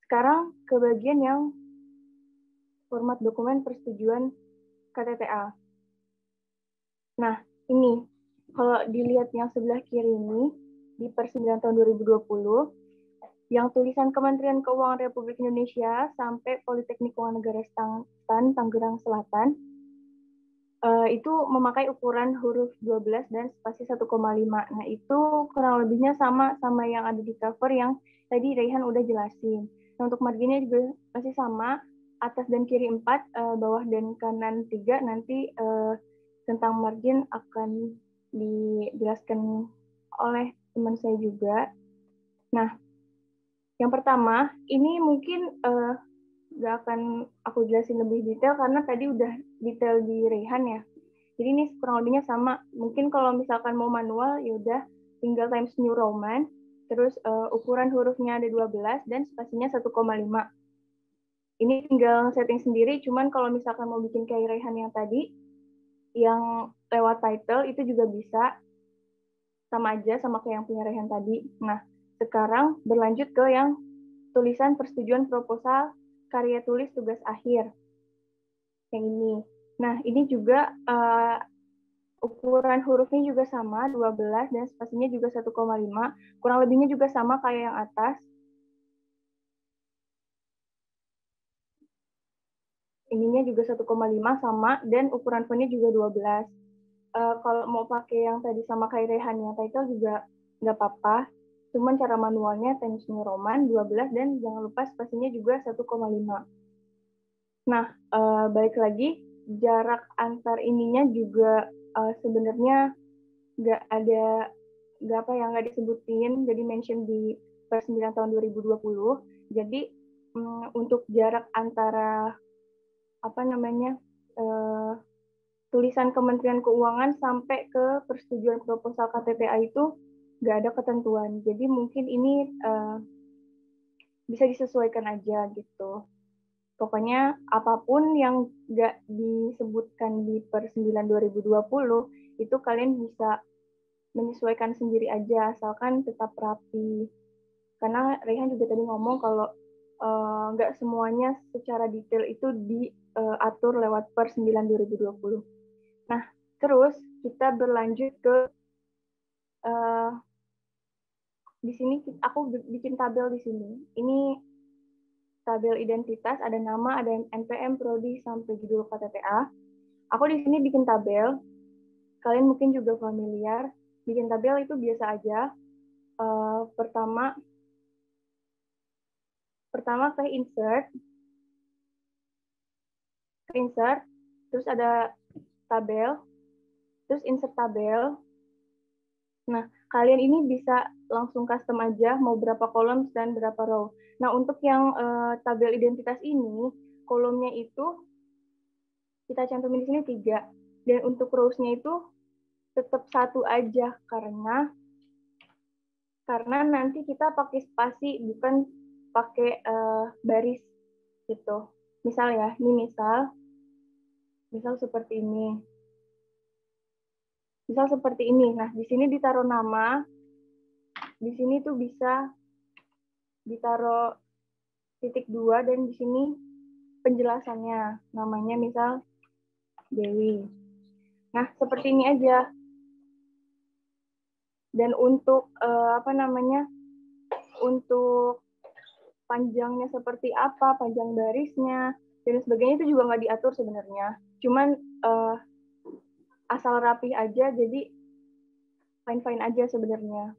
Sekarang ke bagian yang format dokumen persetujuan KTTA. Nah, ini kalau dilihat yang sebelah kiri ini di per 9 tahun 2020, yang tulisan Kementerian Keuangan Republik Indonesia sampai Politeknik Keuangan Negara Stan, Tangerang Selatan, itu memakai ukuran huruf 12 dan spasi 1,5. Nah, itu kurang lebihnya sama yang ada di cover yang tadi Raihan udah jelasin. Nah, untuk marginnya juga masih sama, atas dan kiri 4, bawah dan kanan 3, nanti tentang margin akan dijelaskan oleh teman saya juga. Nah, yang pertama, ini mungkin nggak akan aku jelasin lebih detail karena tadi udah detail di Raihan ya. Jadi ini kurang lebihnya sama. Mungkin kalau misalkan mau manual, ya udah tinggal Times New Roman, terus ukuran hurufnya ada 12 dan spasinya 1,5. Ini tinggal setting sendiri, cuman kalau misalkan mau bikin kayak Raihan yang tadi, yang lewat title itu juga bisa, sama aja sama kayak yang punya Raihan tadi. Nah, sekarang berlanjut ke yang tulisan persetujuan proposal karya tulis tugas akhir. Yang ini. Nah, ini juga ukuran hurufnya juga sama, 12, dan spasinya juga 1,5. Kurang lebihnya juga sama kayak yang atas. Ininya juga 1,5 sama, dan ukuran fontnya juga 12. Kalau mau pakai yang tadi sama kayak Rehan yang title juga nggak apa-apa. Cuman cara manualnya Times New Roman 12, dan jangan lupa spasinya juga 1,5. Nah, balik lagi, jarak antar ininya juga sebenarnya nggak disebutin, jadi mention di per 9 tahun 2020. Jadi untuk jarak antara tulisan Kementerian Keuangan sampai ke persetujuan proposal KTTA itu nggak ada ketentuan. Jadi mungkin ini bisa disesuaikan aja gitu. Pokoknya apapun yang nggak disebutkan di per 9 2020 itu kalian bisa menyesuaikan sendiri aja, asalkan tetap rapi. Karena Rehan juga tadi ngomong kalau nggak semuanya secara detail itu diatur lewat per 9 2020. Nah, terus kita berlanjut ke di sini aku bikin tabel di sini. Ini tabel identitas, ada nama, ada NPM, prodi, sampai judul KTTA. Aku di sini bikin tabel. Kalian mungkin juga familiar. Bikin tabel itu biasa aja. Pertama ke insert, terus ada tabel, terus insert tabel. Nah, kalian ini bisa langsung custom aja mau berapa kolom dan berapa row. Nah, untuk yang tabel identitas ini, kolomnya itu kita cantumin di sini 3. Dan untuk rows-nya itu tetap 1 aja karena nanti kita pakai spasi bukan pakai baris gitu. Misal ya, ini misal seperti ini. Misal seperti ini. Nah, di sini ditaruh nama. Di sini tuh bisa ditaruh titik 2 dan di sini penjelasannya. Namanya misal Dewi. Nah, seperti ini aja. Dan untuk untuk panjangnya seperti apa, panjang barisnya, dan sebagainya itu juga nggak diatur sebenarnya. Cuman asal rapi aja, jadi fine-fine aja sebenarnya.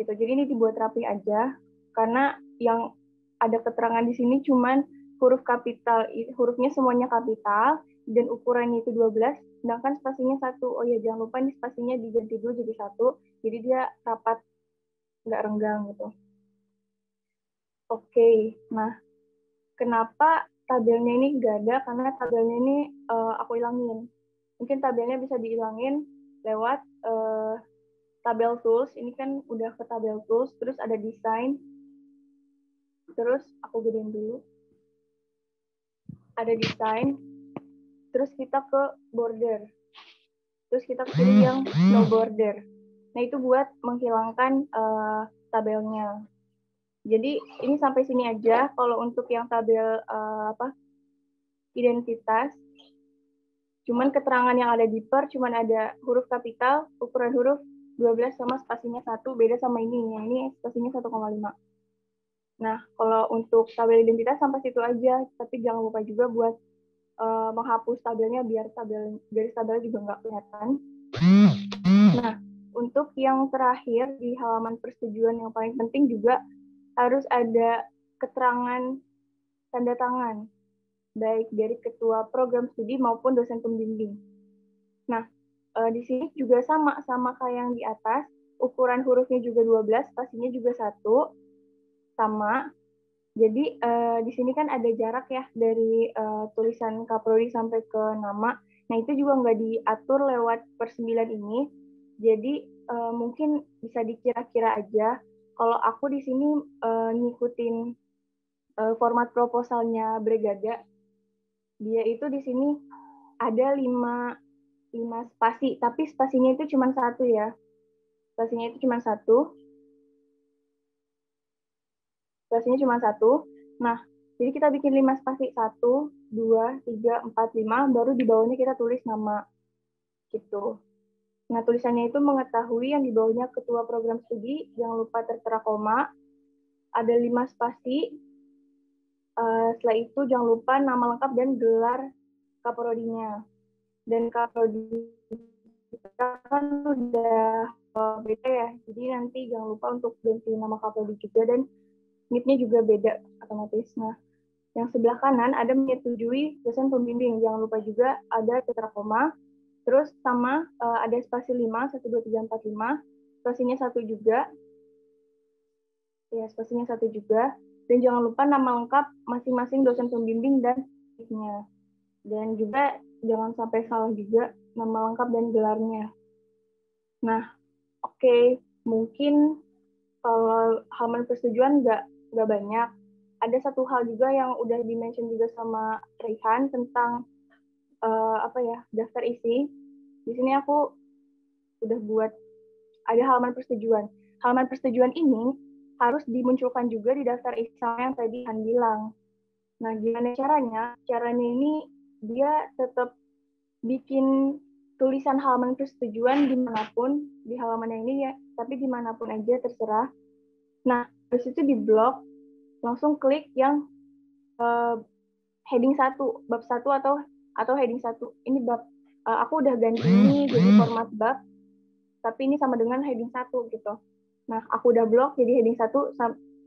Gitu. Jadi ini dibuat rapi aja, karena yang ada keterangan di sini cuman huruf kapital, hurufnya semuanya kapital, dan ukurannya itu 12, sedangkan spasinya 1. Oh ya, jangan lupa ini spasinya diganti dulu jadi 1, jadi dia rapat, nggak renggang gitu. Oke, nah kenapa tabelnya ini nggak ada? Karena tabelnya ini aku ilangin. Mungkin tabelnya bisa diilangin lewat tabel tools. Ini kan udah ke tabel tools, terus ada desain. Terus aku gedein dulu. Ada desain. Terus kita ke border. Terus kita pilih yang no border. Nah, itu buat menghilangkan tabelnya. Jadi ini sampai sini aja. Kalau untuk yang tabel identitas, cuman keterangan yang ada di per, cuman ada huruf kapital, ukuran huruf 12 sama spasinya 1, beda sama ini. Yang ini spasinya 1,5. Nah, kalau untuk tabel identitas sampai situ aja, tapi jangan lupa juga buat menghapus tabelnya biar garis tabel juga nggak kelihatan. Nah, untuk yang terakhir di halaman persetujuan yang paling penting juga harus ada keterangan tanda tangan, baik dari ketua program studi maupun dosen pembimbing. Nah, di sini juga sama kayak yang di atas, ukuran hurufnya juga 12, spasinya juga 1, sama. Jadi di sini kan ada jarak ya dari tulisan kaprodi sampai ke nama. Nah, itu juga nggak diatur lewat per 9 ini. Jadi mungkin bisa dikira-kira aja. Kalau aku di sini ngikutin format proposalnya Brigada, dia itu di sini ada 5 spasi, tapi spasinya itu cuma 1 ya. Spasinya itu cuma 1. Spasinya cuma 1. Nah, jadi kita bikin 5 spasi. 1, 2, 3, 4, 5, baru di bawahnya kita tulis nama. Gitu. Nah, tulisannya itu mengetahui yang di bawahnya ketua program studi, jangan lupa tertera koma. Ada 5 spasi. Setelah itu jangan lupa nama lengkap dan gelar kaprodinya. Dan kaprodi kita kan udah beda ya, jadi nanti jangan lupa untuk ganti nama kaprodi juga, dan NIP-nya juga beda otomatis. Nah, yang sebelah kanan ada menyetujui dosen pembimbing, jangan lupa juga ada tertera koma, terus sama ada spasi 5, 1, 2, 3, 4, 5, spasinya 1 juga, ya spasinya 1 juga, dan jangan lupa nama lengkap masing-masing dosen pembimbing dan NIP-nya. Dan juga jangan sampai salah juga nama lengkap dan gelarnya. Nah, oke. Mungkin kalau halaman persetujuan nggak banyak. Ada satu hal juga yang udah di-mention juga sama Rihan tentang daftar isi. Di sini aku udah buat ada halaman persetujuan. Halaman persetujuan ini harus dimunculkan juga di daftar isi yang tadi Han bilang. Nah, gimana caranya? Caranya ini dia tetap bikin tulisan halaman persetujuan dimanapun, di halaman yang ini ya, tapi dimanapun aja terserah. Nah, terus itu di blok, langsung klik yang heading 1, bab 1 atau heading 1. Ini bab, aku udah ganti ini jadi format bab, tapi ini sama dengan heading 1 gitu. Nah, aku udah blok jadi heading 1,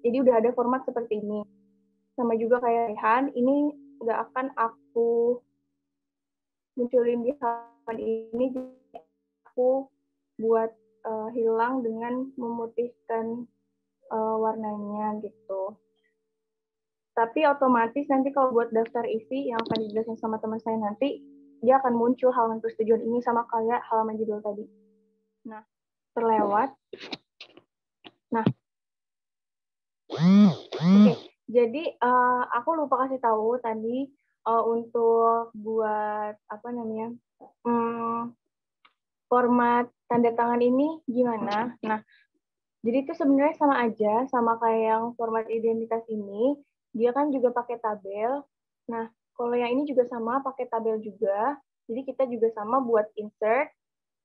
jadi udah ada format seperti ini. Sama juga kayak Rehan, ini nggak akan aku munculin di halaman ini, jadi aku buat hilang dengan memutihkan warnanya gitu. Tapi otomatis nanti kalau buat daftar isi yang akan dijelasin sama teman saya nanti, dia akan muncul halaman persetujuan ini sama kayak halaman judul tadi. Nah, terlewat. Nah, oke. Jadi aku lupa kasih tahu tadi untuk buat format tanda tangan ini gimana. Nah, jadi itu sebenarnya sama aja, sama kayak yang format identitas ini, dia kan juga pakai tabel. Nah, kalau yang ini juga sama, pakai tabel juga. Jadi kita juga sama buat insert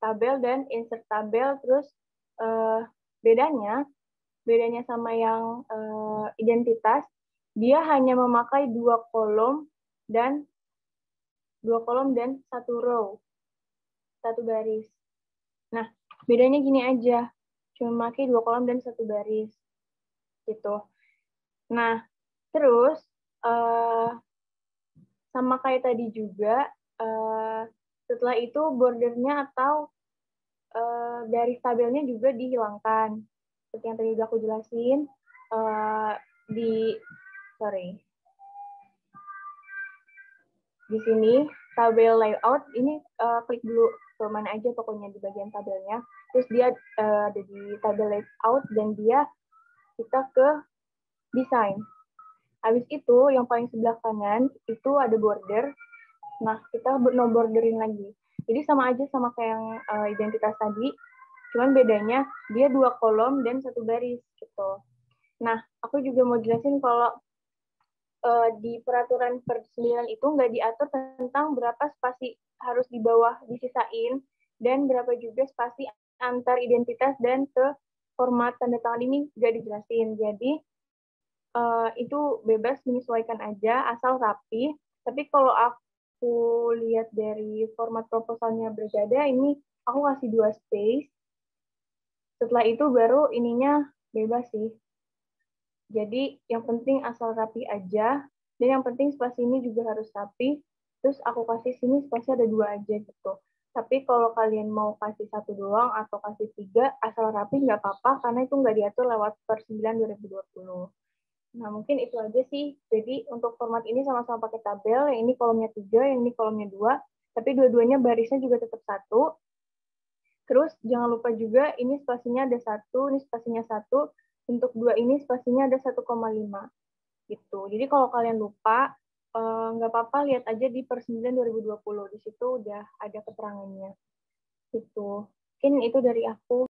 tabel dan insert tabel. Terus bedanya sama yang identitas, dia hanya memakai 2 kolom dan 1 row, 1 baris. Nah, bedanya gini aja, cuma pakai 2 kolom dan 1 baris, gitu. Nah, terus sama kayak tadi juga, setelah itu bordernya atau garis tabelnya juga dihilangkan. Seperti yang tadi udah aku jelasin, di sini tabel layout ini klik dulu ke mana aja pokoknya di bagian tabelnya, terus dia ada di tabel layout dan kita ke desain. Habis itu yang paling sebelah kanan itu ada border. Nah, kita no borderin lagi. Jadi sama aja sama kayak yang identitas tadi, Cuman bedanya dia 2 kolom dan 1 baris gitu. Nah, aku juga mau jelasin kalau di peraturan per 9 itu nggak diatur tentang berapa spasi harus di bawah disisain dan berapa juga spasi antar identitas dan ke format tanda tangan ini nggak dijelasin. Jadi itu bebas menyesuaikan aja asal rapi. Tapi kalau aku lihat dari format proposalnya berbeda, ini aku kasih 2 space. Setelah itu baru ininya bebas sih. Jadi yang penting asal rapi aja, dan yang penting spasi ini juga harus rapi. Terus aku kasih sini spasi ada 2 aja gitu. Tapi kalau kalian mau kasih 1 doang atau kasih 3, asal rapi nggak apa-apa, karena itu nggak diatur lewat per 9 2020. Nah, mungkin itu aja sih. Jadi untuk format ini sama-sama pakai tabel, yang ini kolomnya 3, yang ini kolomnya 2, tapi dua-duanya barisnya juga tetap 1. Terus jangan lupa juga ini spasinya ada 1, ini spasinya 1, untuk 2 ini spasinya ada 1,5 gitu. Jadi kalau kalian lupa, nggak apa-apa, lihat aja di per 9 2020. Di situ udah ada keterangannya. Gitu. Mungkin itu dari aku.